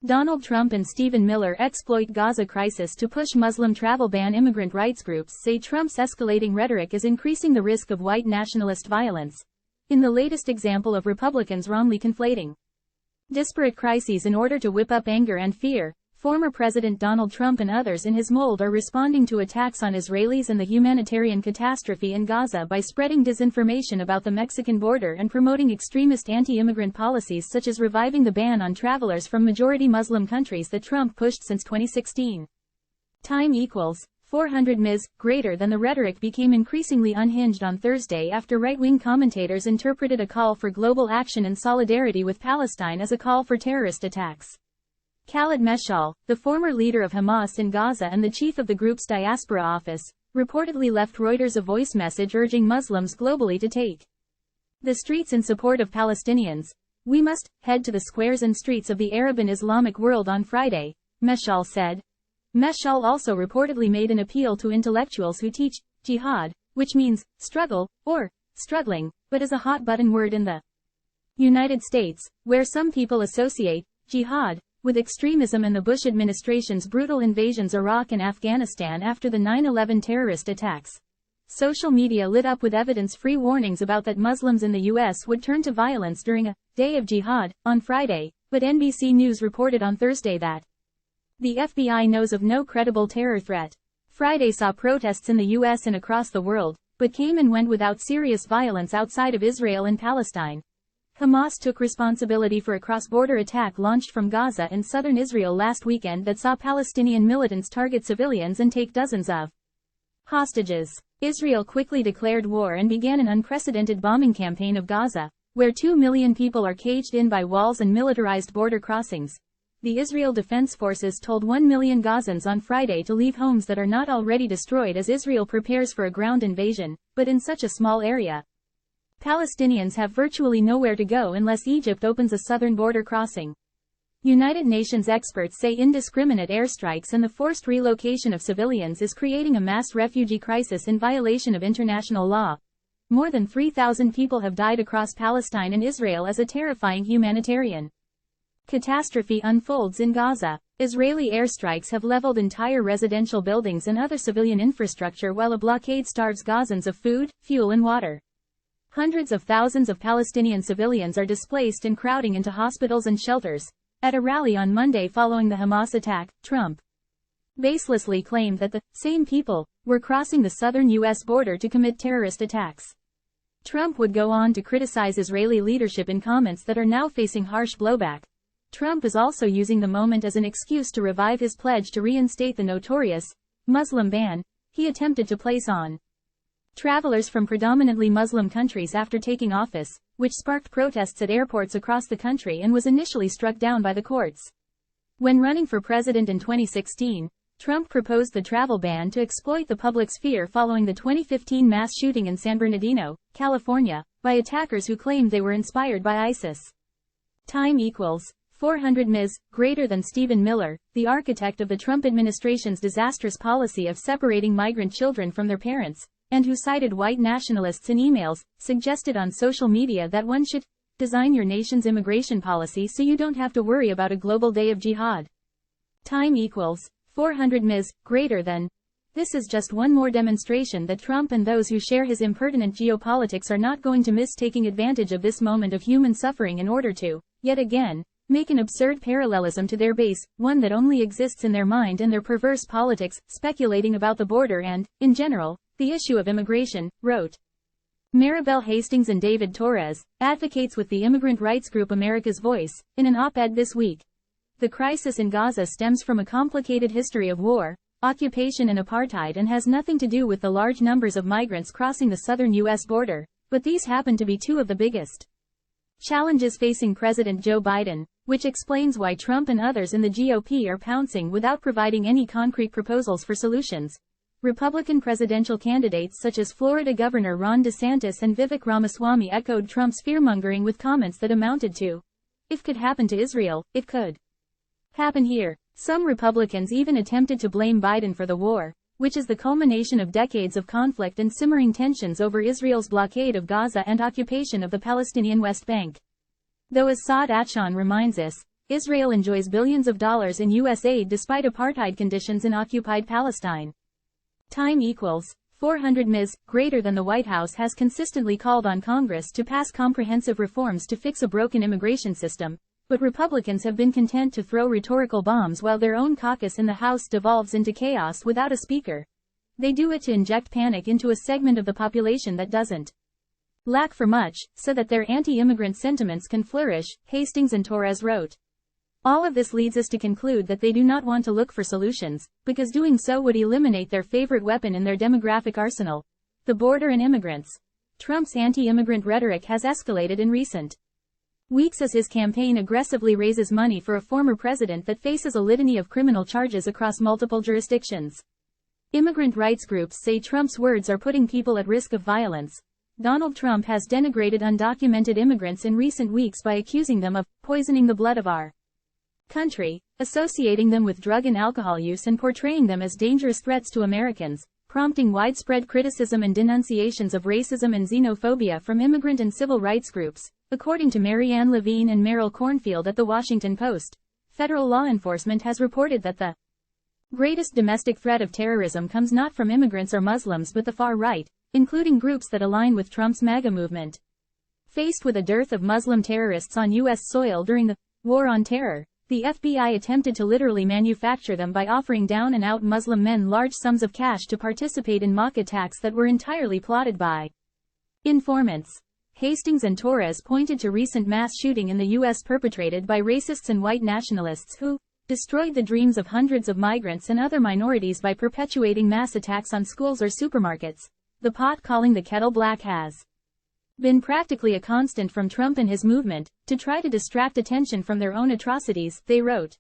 Donald Trump and Stephen Miller exploit Gaza crisis to push Muslim travel ban. Immigrant rights groups say Trump's escalating rhetoric is increasing the risk of white nationalist violence, in the latest example of Republicans wrongly conflating disparate crises in order to whip up anger and fear. Former President Donald Trump and others in his mold are responding to attacks on Israelis and the humanitarian catastrophe in Gaza by spreading disinformation about the Mexican border and promoting extremist anti-immigrant policies such as reviving the ban on travelers from majority Muslim countries that Trump pushed since 2016. Time equals 400 ms. Greater than the rhetoric became increasingly unhinged on Thursday after right-wing commentators interpreted a call for global action and solidarity with Palestine as a call for terrorist attacks. Khaled Meshaal, the former leader of Hamas in Gaza and the chief of the group's diaspora office, reportedly left Reuters a voice message urging Muslims globally to take the streets in support of Palestinians. "We must head to the squares and streets of the Arab and Islamic world on Friday," Meshaal said. Meshaal also reportedly made an appeal to intellectuals who teach jihad, which means struggle, or struggling, but is a hot-button word in the United States, where some people associate jihad with extremism and the Bush administration's brutal invasions of Iraq and Afghanistan after the 9/11 terrorist attacks. Social media lit up with evidence-free warnings about that Muslims in the U.S. would turn to violence during a day of jihad on Friday, but NBC News reported on Thursday that the FBI knows of no credible terror threat. Friday saw protests in the U.S. and across the world, but came and went without serious violence outside of Israel and Palestine. Hamas took responsibility for a cross-border attack launched from Gaza in southern Israel last weekend that saw Palestinian militants target civilians and take dozens of hostages. Israel quickly declared war and began an unprecedented bombing campaign of Gaza, where 2 million people are caged in by walls and militarized border crossings. The Israel Defense Forces told 1 million Gazans on Friday to leave homes that are not already destroyed as Israel prepares for a ground invasion, but in such a small area. Palestinians have virtually nowhere to go unless Egypt opens a southern border crossing. United Nations experts say indiscriminate airstrikes and the forced relocation of civilians is creating a mass refugee crisis in violation of international law. More than 3,000 people have died across Palestine and Israel as a terrifying humanitarian catastrophe unfolds in Gaza. Israeli airstrikes have leveled entire residential buildings and other civilian infrastructure while a blockade starves Gazans of food, fuel and water. Hundreds of thousands of Palestinian civilians are displaced and crowding into hospitals and shelters. At a rally on Monday following the Hamas attack, Trump baselessly claimed that the same people were crossing the southern U.S. border to commit terrorist attacks. Trump would go on to criticize Israeli leadership in comments that are now facing harsh blowback. Trump is also using the moment as an excuse to revive his pledge to reinstate the notorious Muslim ban he attempted to place on travelers from predominantly Muslim countries after taking office, which sparked protests at airports across the country and was initially struck down by the courts. When running for president in 2016, Trump proposed the travel ban to exploit the public's fear following the 2015 mass shooting in San Bernardino, California, by attackers who claimed they were inspired by ISIS. Time equals 400 ms. Greater than Stephen Miller, the architect of the Trump administration's disastrous policy of separating migrant children from their parents, and who cited white nationalists in emails, suggested on social media that one should design your nation's immigration policy so you don't have to worry about a global day of jihad. Time equals 400 ms. Greater than. This is just one more demonstration that Trump and those who share his impertinent geopolitics are not going to miss taking advantage of this moment of human suffering in order to, yet again, make an absurd parallelism to their base, one that only exists in their mind and their perverse politics, speculating about the border and, in general, the issue of immigration, wrote Maribel Hastings and David Torres, advocates with the immigrant rights group America's Voice, in an op-ed this week. The crisis in Gaza stems from a complicated history of war, occupation and apartheid and has nothing to do with the large numbers of migrants crossing the southern U.S. border, but these happen to be two of the biggest challenges facing President Joe Biden, which explains why Trump and others in the GOP are pouncing without providing any concrete proposals for solutions. Republican presidential candidates such as Florida Governor Ron DeSantis and Vivek Ramaswamy echoed Trump's fearmongering with comments that amounted to, "If could happen to Israel, it could happen here." Some Republicans even attempted to blame Biden for the war, which is the culmination of decades of conflict and simmering tensions over Israel's blockade of Gaza and occupation of the Palestinian West Bank. Though as Saad Achon reminds us, Israel enjoys billions of dollars in U.S. aid despite apartheid conditions in occupied Palestine. Time equals 400 Ms. Greater than the White House has consistently called on Congress to pass comprehensive reforms to fix a broken immigration system, but Republicans have been content to throw rhetorical bombs while their own caucus in the House devolves into chaos without a speaker. They do it to inject panic into a segment of the population that doesn't lack for much, so that their anti-immigrant sentiments can flourish, Hastings and Torres wrote. All of this leads us to conclude that they do not want to look for solutions, because doing so would eliminate their favorite weapon in their demographic arsenal, the border and immigrants. Trump's anti-immigrant rhetoric has escalated in recent weeks as his campaign aggressively raises money for a former president that faces a litany of criminal charges across multiple jurisdictions. Immigrant rights groups say Trump's words are putting people at risk of violence. Donald Trump has denigrated undocumented immigrants in recent weeks by accusing them of poisoning the blood of our country, associating them with drug and alcohol use and portraying them as dangerous threats to Americans, prompting widespread criticism and denunciations of racism and xenophobia from immigrant and civil rights groups. According to Marianne Levine and Merrill Cornfield at The Washington Post, federal law enforcement has reported that the greatest domestic threat of terrorism comes not from immigrants or Muslims but the far right, including groups that align with Trump's MAGA movement. Faced with a dearth of Muslim terrorists on U.S. soil during the War on Terror, the FBI attempted to literally manufacture them by offering down-and-out Muslim men large sums of cash to participate in mock attacks that were entirely plotted by informants. Hastings and Torres pointed to recent mass shooting in the U.S. perpetrated by racists and white nationalists who destroyed the dreams of hundreds of migrants and other minorities by perpetuating mass attacks on schools or supermarkets. The pot calling the kettle black has been practically a constant from Trump and his movement, to try to distract attention from their own atrocities, they wrote.